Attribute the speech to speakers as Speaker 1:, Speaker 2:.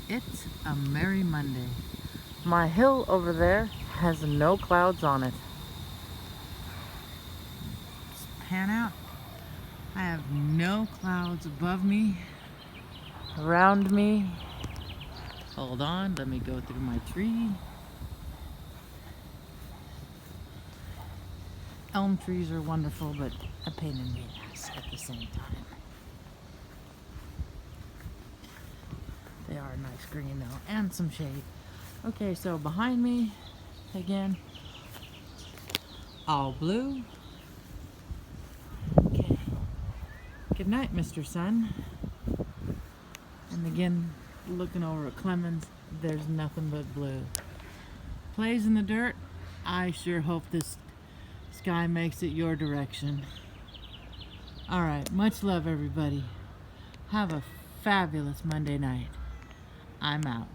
Speaker 1: It's a merry Monday.
Speaker 2: My hill over there has no clouds on it.
Speaker 1: Let's pan out. I have no clouds above me.
Speaker 2: Around me,
Speaker 1: Hold on, let me go through my tree. Elm trees are wonderful, but a pain in the ass at the same time. They are a nice green though, and some shade. Okay, so behind me, again, all blue. Okay. Good night, Mr. Sun. And again, looking over at Clemens, there's nothing but blue. Plays in the dirt. I sure hope this sky makes it your direction. All right, much love, everybody. Have a fabulous Monday night. I'm out.